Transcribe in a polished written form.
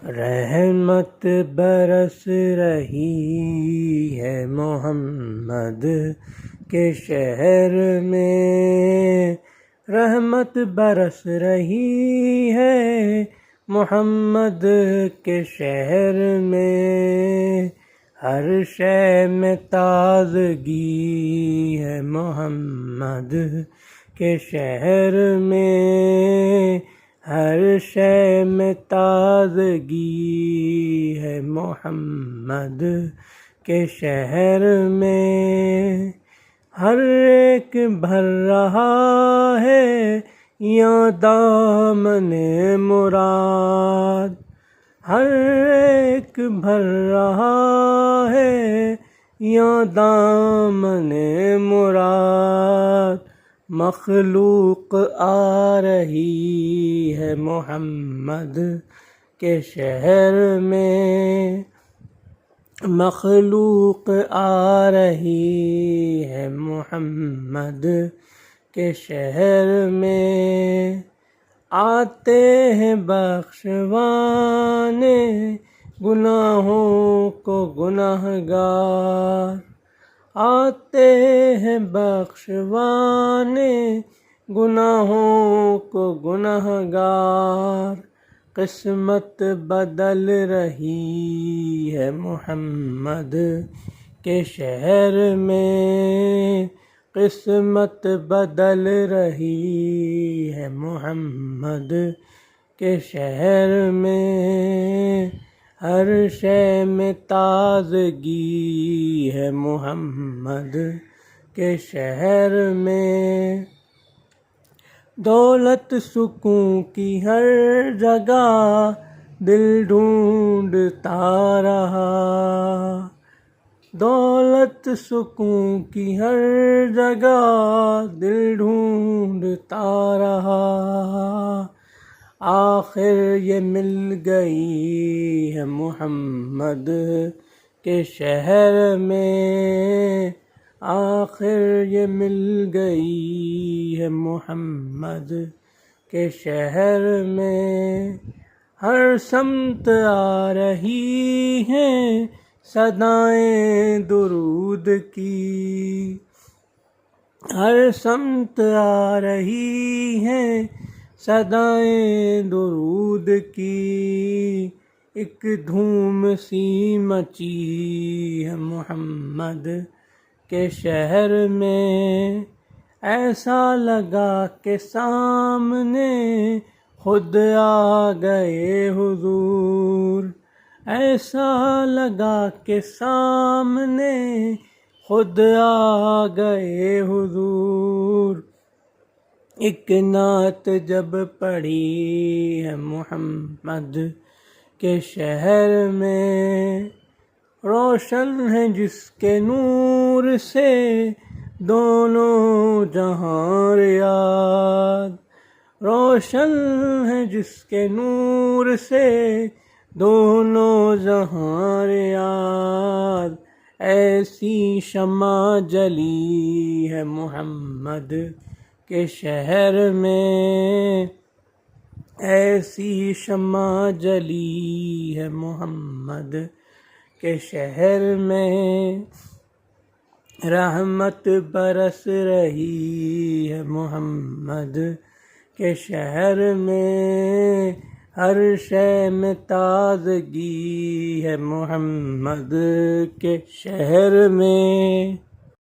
رحمت برس رہی ہے محمد کے شہر میں، رحمت برس رہی ہے محمد کے شہر میں، ہر شے میں تازگی ہے محمد کے شہر میں، ہر شے میں تازگی ہے محمد کے شہر میں، ہر ایک بھر رہا ہے یا دامن مراد، ہر ایک بھر رہا ہے یا دامن مراد، مخلوق آ رہی ہے محمد کے شہر میں، مخلوق آ رہی ہے محمد کے شہر میں، آتے ہیں بخشوانے گناہوں کو گنہگار، آتے ہیں بخشوانے گناہوں کو گنہگار، قسمت بدل رہی ہے محمد کے شہر میں، قسمت بدل رہی ہے محمد کے شہر میں، ہر شے میں تازگی ہے محمد کے شہر میں، دولت سکون کی ہر جگہ دل ڈھونڈتا رہا، دولت سکون کی ہر جگہ دل ڈھونڈتا رہا، آخر یہ مل گئی ہے محمد کے شہر میں، آخر یہ مل گئی ہے محمد کے شہر میں، ہر سمت آ رہی ہیں صدائیں درود کی، ہر سمت آ رہی ہیں صدائیں درود کی، ایک دھوم سی مچی ہے محمد کے شہر میں، ایسا لگا کہ سامنے خود آ گئے حضور، ایسا لگا کہ سامنے خود آ گئے حضور، ایک نعت جب پڑھی ہے محمد کے شہر میں، روشن ہے جس کے نور سے دونوں جہاں ریاض، روشن ہے جس کے نور سے دونوں جہاں ریاض، ایسی شمع جلی ہے محمد کے شہر میں، ایسی شمع جلی ہے محمد کے شہر میں، رحمت برس رہی ہے محمد کے شہر میں، ہر شے میں تازگی ہے محمد کے شہر میں۔